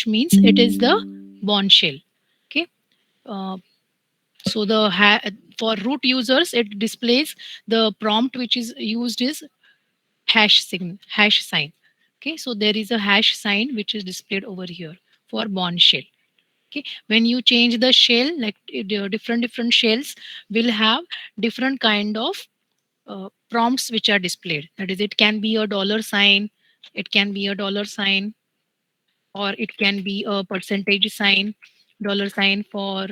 means it is the bourne shell. Okay. uh, so for root users, it displays the prompt which is used is hash sign. Okay, so there is a hash sign which is displayed over here for bourne shell. Okay, when you change the shell, like the different shells will have different kind of prompts which are displayed. That is, it can be a dollar sign, it can be a dollar sign, or it can be a percentage sign, dollar sign for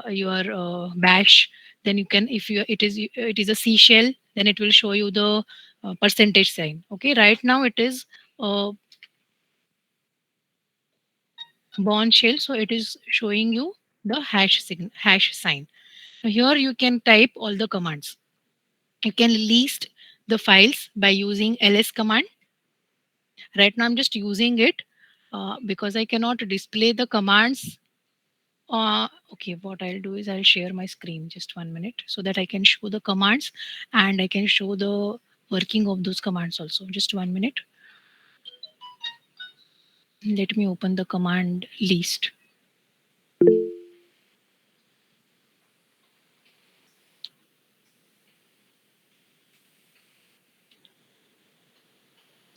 your bash. Then you can, if you it is a seashell, then it will show you the percentage sign. Okay, right now it is a bond shell, so it is showing you the hash sign. Here you can type all the commands. You can list the files by using ls command. Right now I'm just using it because I cannot display the commands. Okay, what I'll do is I'll share my screen just 1 minute so that I can show the commands and I can show the working of those commands also. Just 1 minute. Let me open the command list.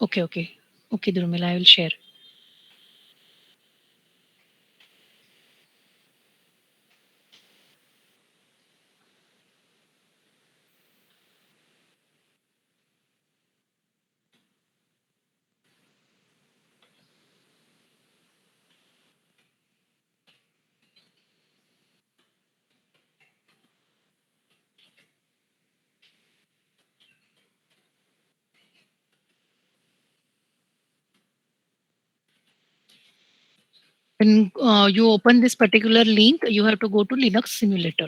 Okay, okay. Okay, Drumila, I will share. When you open this particular link, you have to go to Linux simulator.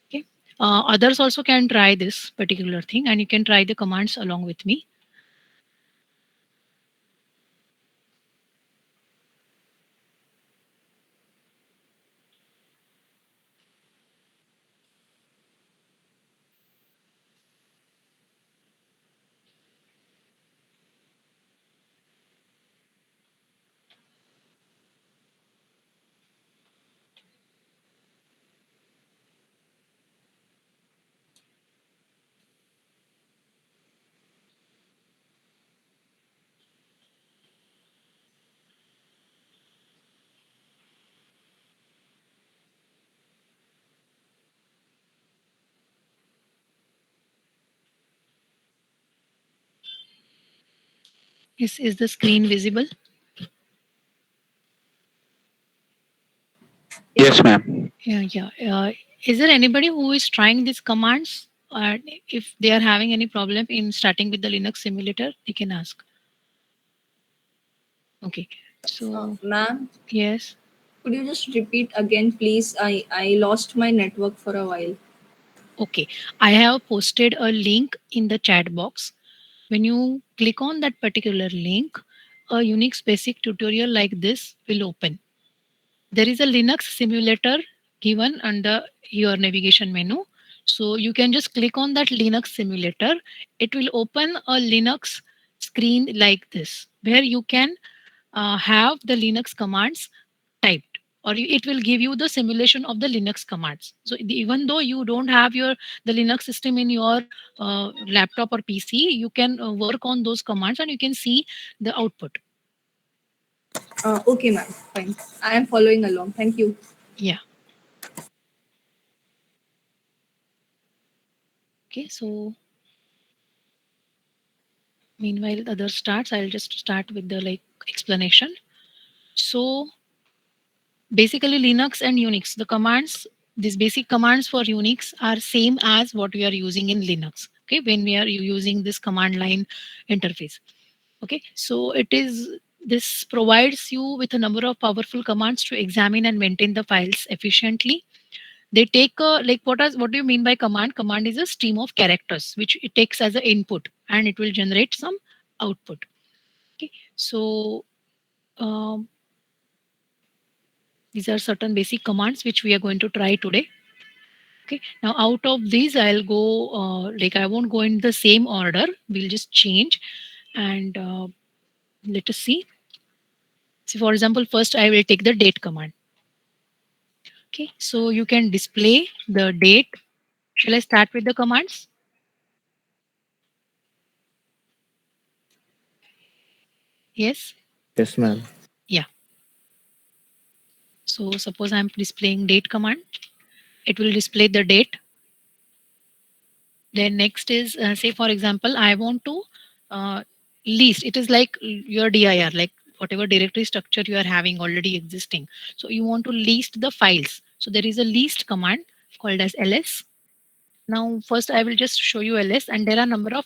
Okay. Others also can try this particular thing and you can try the commands along with me. Is the screen visible? Yes, ma'am. Yeah, yeah. Is there anybody who is trying these commands? Or if they are having any problem in starting with the Linux simulator, they can ask. Okay. So, Ma'am, yes. could you just repeat again, please? I lost my network for a while. Okay. I have posted a link in the chat box. When you click on that particular link, a Unix basic tutorial like this will open. There is a Linux simulator given under your navigation menu. So you can just click on that Linux simulator. It will open a Linux screen like this, where you can have the Linux commands typed, or it will give you the simulation of the Linux commands. So even though you don't have the Linux system in your laptop or PC, you can work on those commands and you can see the output. Okay, ma'am. Fine. I am following along. Thank you. Yeah. Okay. So meanwhile, the other starts. I'll just start with the like explanation. So basically, Linux and Unix, the commands, these basic commands for Unix are same as what we are using in Linux. Okay, when we are using this command line interface. Okay, so this provides you with a number of powerful commands to examine and maintain the files efficiently. They take like what do you mean by command? Command is a stream of characters which it takes as an input and it will generate some output. Okay, so um, these are certain basic commands which we are going to try today. Okay, now out of these, I'll go like I won't go in the same order. We'll just change and let us see. So for example, first I will take the date command. Okay, so you can display the date. Shall I start with the commands? Yes. Yes, ma'am. Yeah. So suppose I'm displaying date command. It will display the date. Then next is, say for example, I want to list. It is like your dir, like whatever directory structure you are having already existing. So you want to list the files. So there is a list command called as ls. Now first I will just show you ls, and there are number of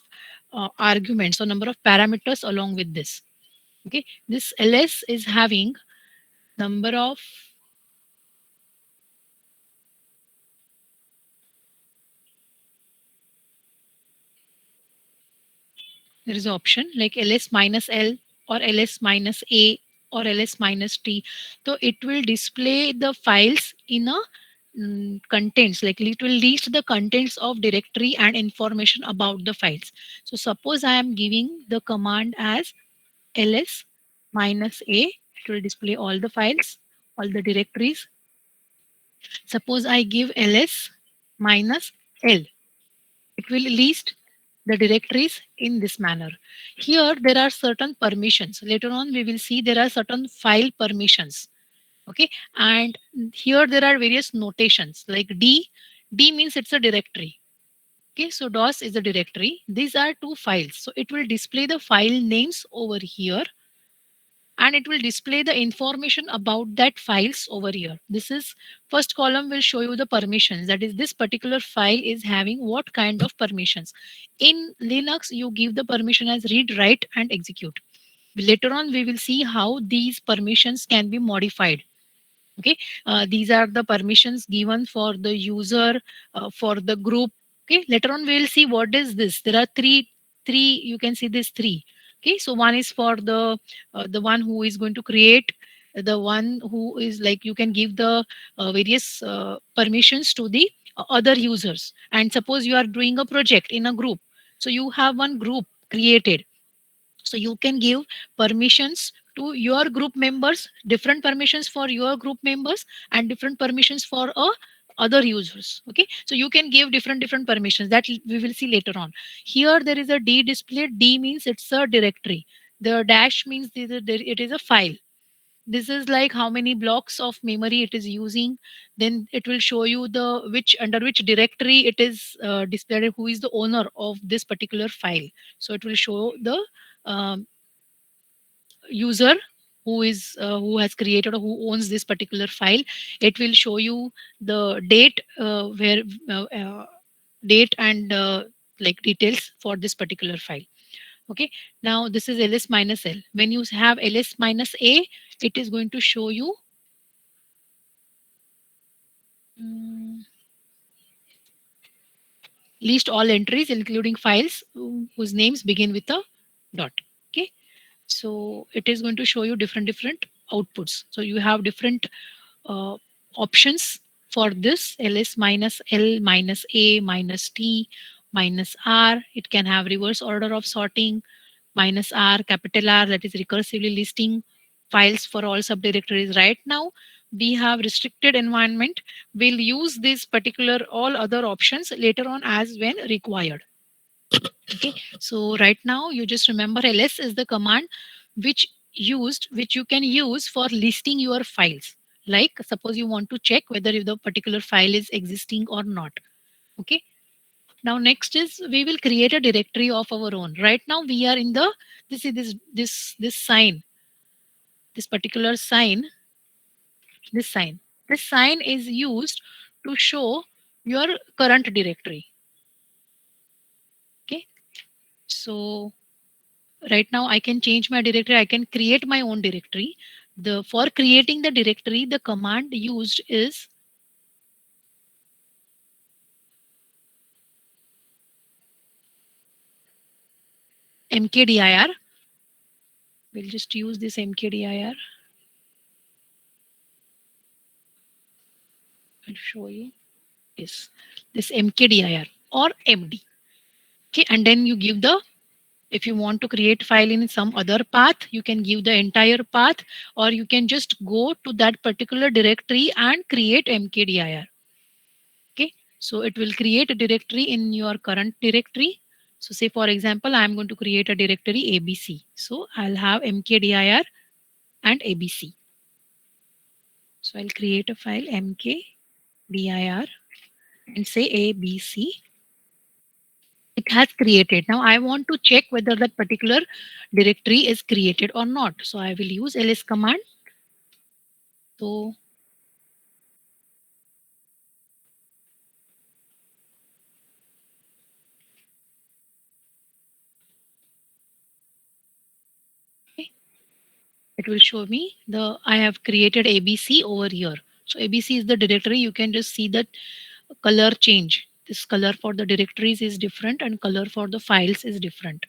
arguments or number of parameters along with this. Okay, this ls is having number of, there is an option like ls minus l or ls minus a or ls minus t. So it will display the files in a contents, like it will list the contents of directory and information about the files. So suppose I am giving the command as ls minus a, it will display all the files, all the directories. Suppose I give ls minus l, it will list the directories in this manner. Here there are certain permissions. Later on we will see there are certain file permissions. Okay, and here there are various notations like d means it's a directory. Okay, so dos is a directory. These are two files, so it will display the file names over here, and it will display the information about that files over here. This is first column will show you the permissions, that is this particular file is having what kind of permissions. In Linux you give the permission as read, write and execute. Later on we will see how these permissions can be modified. Okay, these are the permissions given for the user, for the group. Okay, later on we will see what is this. There are three, you can see this three. Okay, so one is for the one who is going to create, the one who is like you can give the various permissions to the other users. And suppose you are doing a project in a group, so you have one group created, so you can give permissions to your group members, different permissions for your group members and different permissions for other users. Okay, so you can give different permissions that we will see later on. Here there is a d display. D means it's a directory. The dash means it is a file. This is like how many blocks of memory it is using. Then it will show you the which under which directory it is displayed, who is the owner of this particular file. So it will show the um, user who has created or who owns this particular file. It will show you the date, where date and like details for this particular file. Okay, now this is ls minus l. When you have ls minus a, it is going to show you mm, list all entries including files whose names begin with a dot. Okay, so it is going to show you different outputs. So you have different uh, options for this ls minus l minus a minus t minus r. It can have reverse order of sorting, minus r, capital R, that is recursively listing files for all subdirectories. Right now we have restricted environment. We'll use this particular all other options later on as when required. Okay, so right now you just remember ls is the command which you can use for listing your files. Like suppose you want to check whether if the particular file is existing or not. Okay, now next is we will create a directory of our own. Right now we are in the, this is this sign, this particular sign, this sign, this sign is used to show your current directory. Okay, so right now I can change my directory, I can create my own directory. The for creating the directory, the command used is mkdir. We'll just use this mkdir. I'll show you. Yes, this mkdir or md. Okay, and then you give the If you want to create file in some other path, you can give the entire path, or you can just go to that particular directory and create mkdir. Okay, so it will create a directory in your current directory. So say for example, I'm going to create a directory abc, so I'll have mkdir and abc. So I'll create a file mkdir and say abc. It has created. Now I want to check whether that particular directory is created or not, so I will use ls command. So okay, it will show me the I have created abc over here. So abc is the directory. You can just see that color change. This color for the directories is different and color for the files is different.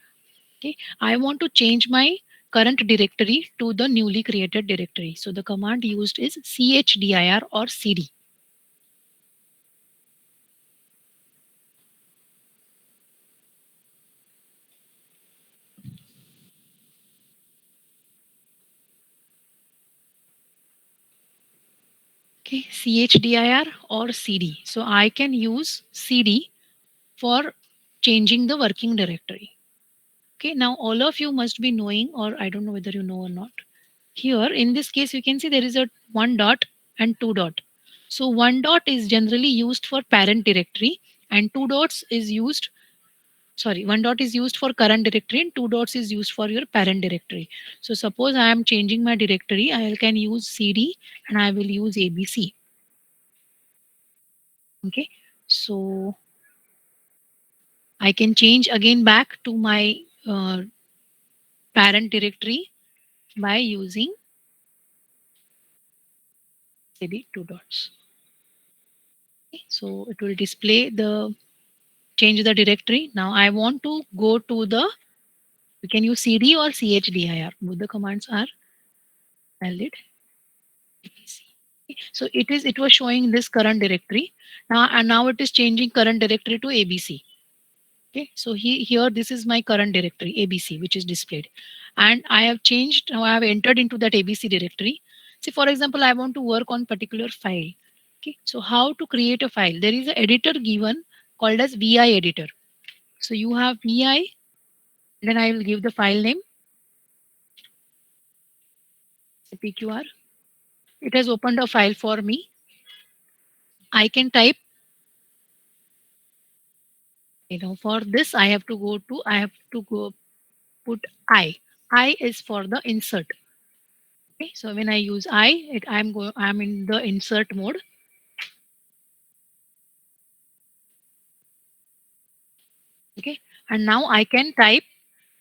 Okay, I want to change my current directory to the newly created directory. So the command used is chdr or cd. Okay, chdr or cd. So I can use cd for changing the working directory. Okay, now all of you must be knowing, or I don't know whether you know or not. Here in this case, you can see there is a one dot and two dot. So one dot is generally used for parent directory, and two dots is used, sorry, one dot is used for current directory and two dots is used for your parent directory. So suppose I am changing my directory, I can use cd and I will use abc. Okay, so I can change again back to my parent directory by using cd two dots. Okay, so it will display the change the directory. Now I want to go to the, you can use cd or chdir. Both the commands are valid. So it was showing this current directory. Now and now it is changing current directory to abc. Okay, so here this is my current directory abc which is displayed, and I have changed, now I have entered into that abc directory. See for example, I want to work on particular file. Okay, so how to create a file? There is an editor given called as vi editor. So you have vi, then I will give the file name pqr. It has opened a file for me. I can type, for this I have to go put I is for the insert. Okay, so when I use I'm in the insert mode. Okay, and now I can type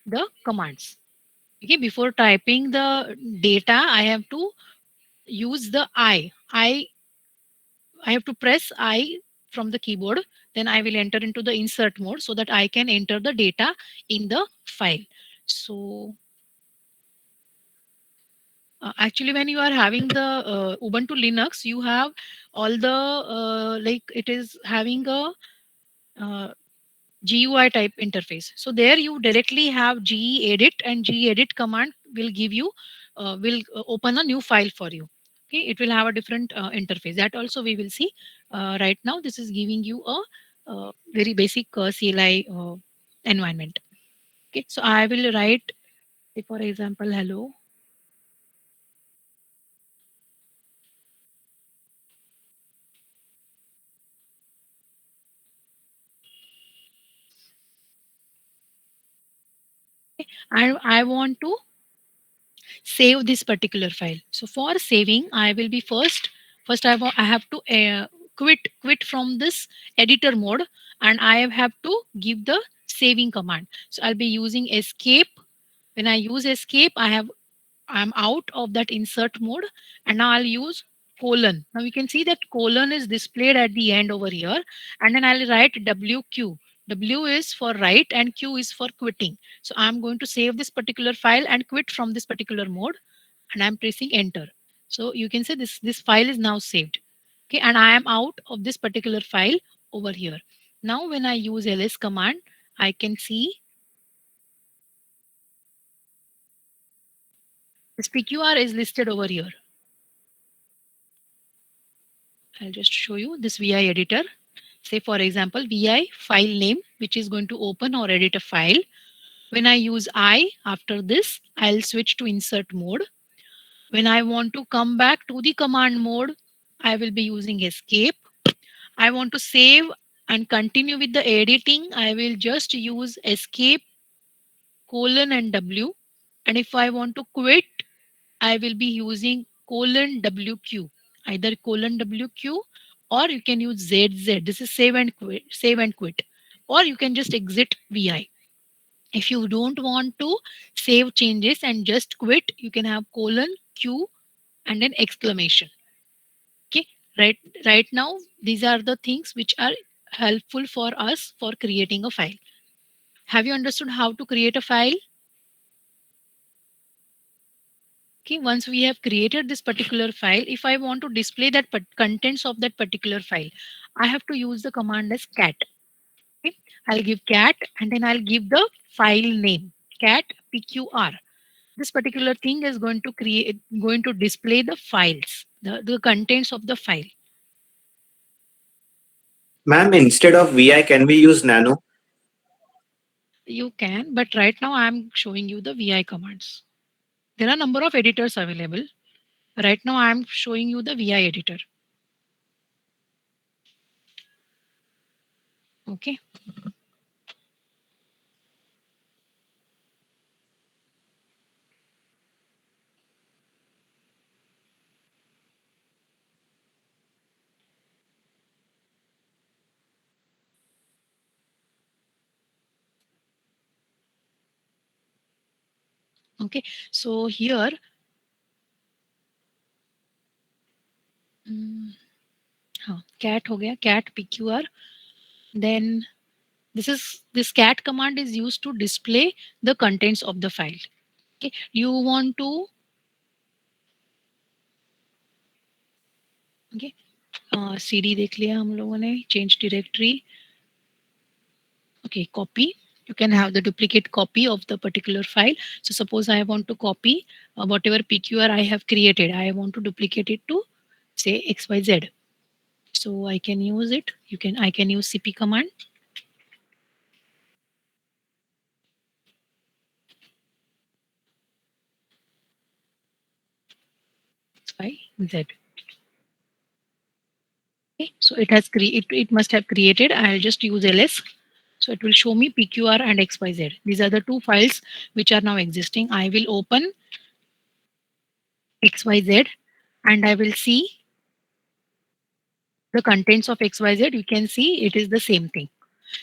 the commands. Okay, before typing the data, I have to use the I have to press I from the keyboard. Then I will enter into the insert mode so that I can enter the data in the file. So actually, when you are having the Ubuntu Linux, you have all the like it is having a uh, GUI type interface. So there you directly have gedit, and gedit command will give you will open a new file for you. Okay, it will have a different interface. That also we will see. Right now, this is giving you a very basic CLI environment. Okay, so I will write, say for example, hello. I want to save this particular file. So for saving, I will be first I have to quit from this editor mode, and I have to give the saving command. So I'll be using escape. When I use escape, I'm out of that insert mode, and now I'll use colon. Now you can see that colon is displayed at the end over here, and then I'll write WQ. W is for write and Q is for quitting. So I'm going to save this particular file and quit from this particular mode, and I'm pressing enter. So you can say this file is now saved. Okay, and I am out of this particular file over here. Now when I use ls command, I can see This PQR is listed over here. I'll just show you this VI editor. Say for example, VI file name, which is going to open or edit a file. When I use I after this, I'll switch to insert mode. When I want to come back to the command mode, I will be using escape. I want to save and continue with the editing. I will just use escape colon and W. And if I want to quit, I will be using colon WQ, either colon WQ, or you can use ZZ. This is save and quit. Or you can just exit VI. If you don't want to save changes and just quit, you can have colon Q and an exclamation. Okay, right now these are the things which are helpful for us for creating a file. Have you understood how to create a file? Okay, once we have created this particular file, if I want to display that contents of that particular file, I have to use the command as cat. Okay, I'll give cat and then I'll give the file name cat pqr. This particular thing is going to display the files, the contents of the file. Ma'am, instead of VI, can we use nano? You can, but right now I'm showing you the vi commands. There are a number of editors available. Right now I'm showing you the vi editor. Okay. Okay, so here mm, cat हो गया cat pqr. Then this cat command is used to display the contents of the file. Okay, you want to okay cd देख लिया हम लोगों ने change directory. Okay, copy. You can have the duplicate copy of the particular file. So suppose I want to copy whatever PQR I have created. I want to duplicate it to say XYZ. So I can use it. I can use CP command XYZ. Okay, so it must have created. I'll just use ls. So it will show me PQR and XYZ. These are the two files which are now existing. I will open XYZ and I will see the contents of XYZ. You can see it is the same thing.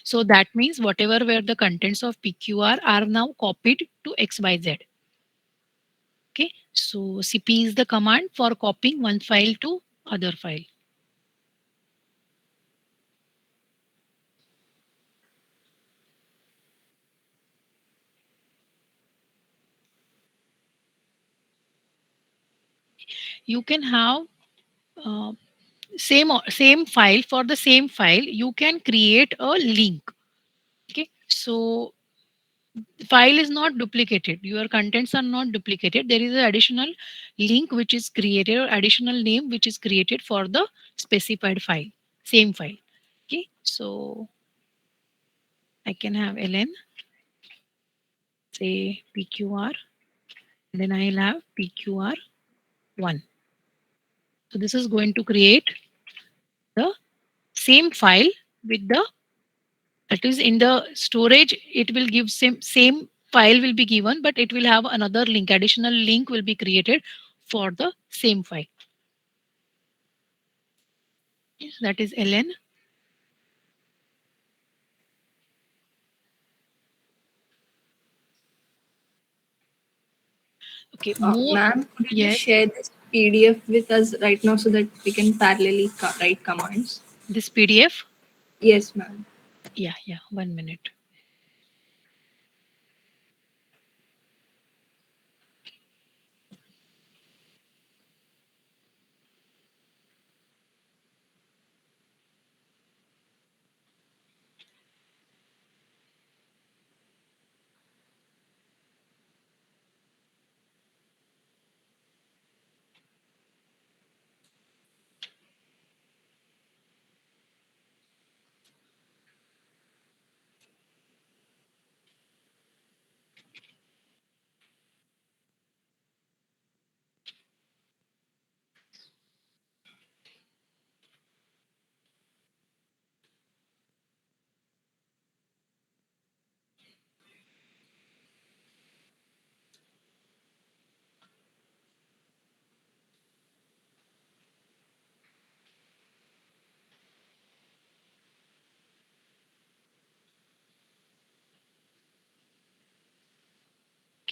So that means whatever were the contents of PQR are now copied to XYZ. Okay. So CP is the command for copying one file to other file. You can have uh, same file. For the same file you can create a link. Okay, so file is not duplicated, your contents are not duplicated. There is an additional link which is created or additional name which is created for the specified file, same file. Okay, so I can have ln say pqr, then I'll have pqr1. So this is going to create the same file with the, that is in the storage it will give same file will be given, but it will have another link, additional link will be created for the same file. Yes, that is ln. Okay, more. Ma'am, could you just Yes, share this PDF with us right now so that we can parallelly write commands? this PDF. Yes, ma'am. Yeah, 1 minute.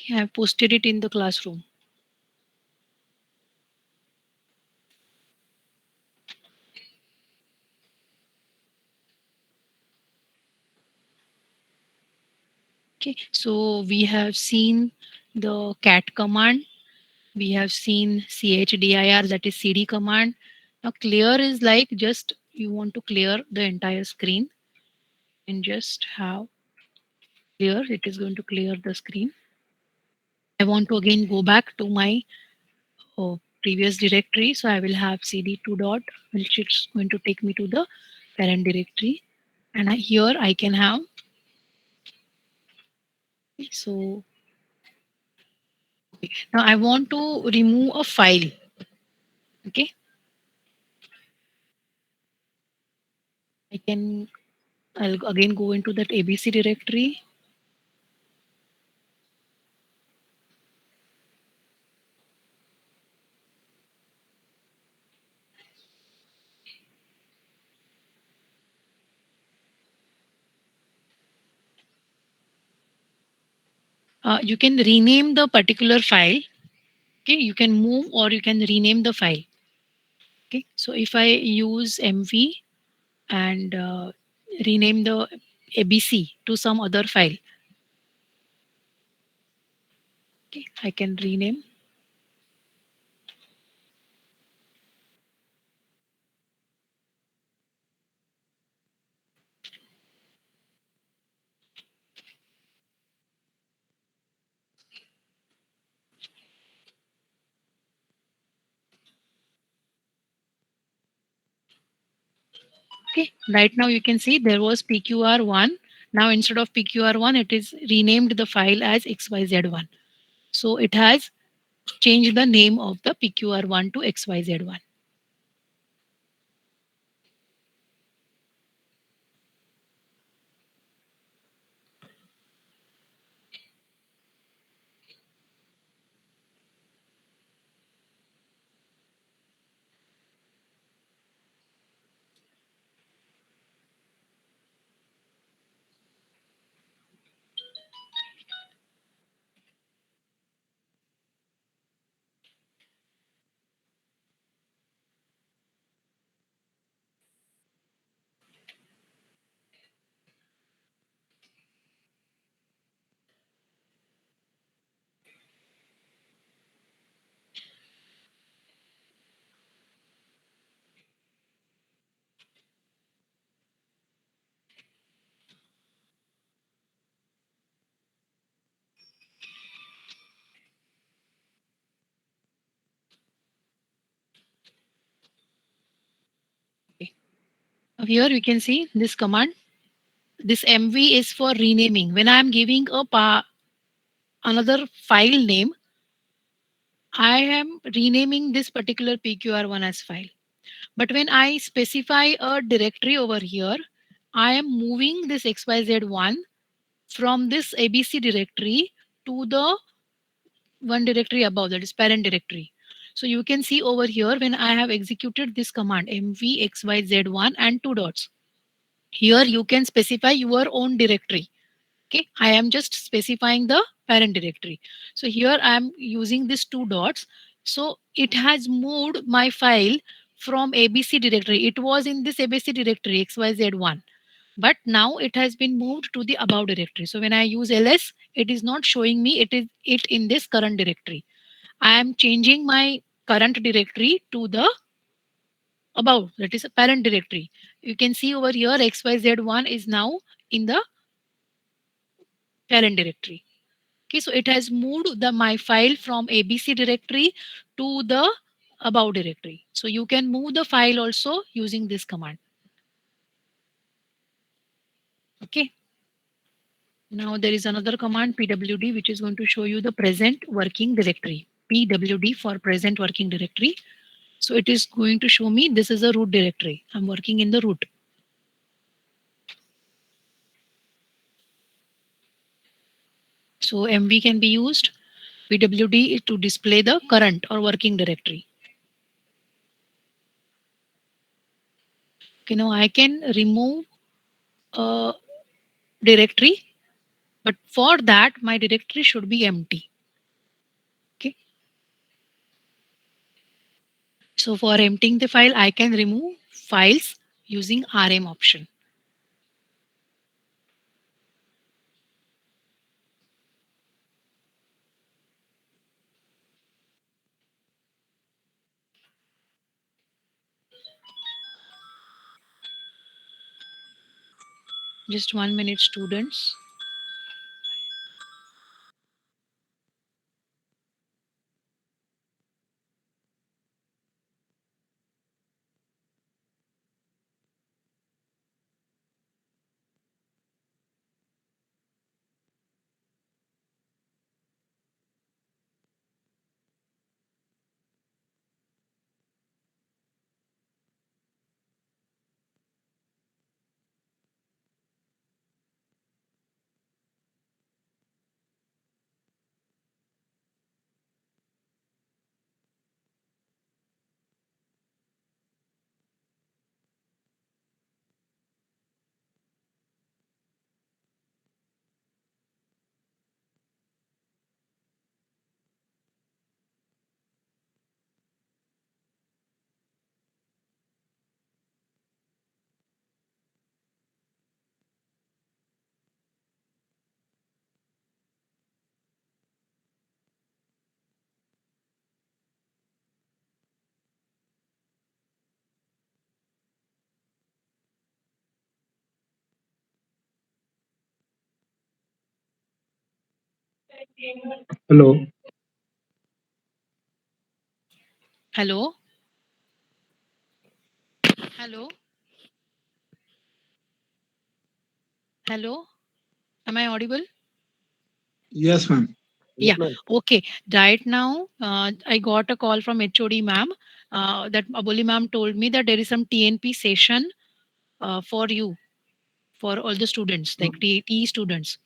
I have posted it in the classroom. Okay, so we have seen the cat command. We have seen chdir, that is cd command. Now clear is like just you want to clear the entire screen and just have clear. It is going to clear the screen. I want to again go back to my previous directory. So I will have cd 2 dot, which is going to take me to the parent directory. And here I can have, so now I want to remove a file. Okay, I can, I'll again go into that ABC directory. You can rename the particular file. Okay, you can move or you can rename the file. Okay, so if I use MV and rename the ABC to some other file, okay, I can rename. Okay, right now you can see there was PQR1. Now instead of PQR1, it is renamed the file as XYZ1. So it has changed the name of the PQR1 to XYZ1. Okay. Now here you can see this command. This MV is for renaming. When I am giving a another file name, I am renaming this particular PQR1 as file. But when I specify a directory over here, I am moving this XYZ1 from this ABC directory to the one directory above, that is parent directory. So you can see over here when I have executed this command mvxyz1 and two dots. Here you can specify your own directory. Okay, I am just specifying the parent directory. So here I am using these two dots. So it has moved my file from ABC directory. It was in this ABC directory XYZ1, but now it has been moved to the above directory. So when I use ls, it is not showing me it is it in this current directory. I am changing my current directory to the above, that is a parent directory. You can see over here XYZ1 is now in the parent directory. Okay, so it has moved the my file from ABC directory to the above directory. So you can move the file also using this command. Okay. Now there is another command pwd which is going to show you the present working directory. Pwd for present working directory. So it is going to show me this is a root directory. I'm working in the root. So MV can be used. PWD is to display the current or working directory. Okay, now I can remove a directory, but for that my directory should be empty. So for emptying the file, I can remove files using RM option. Just 1 minute, students. Hello. Hello? Hello? Hello? Am I audible? Yes, ma'am. Yeah. Okay. Right now, I got a call from HOD ma'am. That Aboli ma'am told me that there is some TNP session for you, for all the students, like TE students.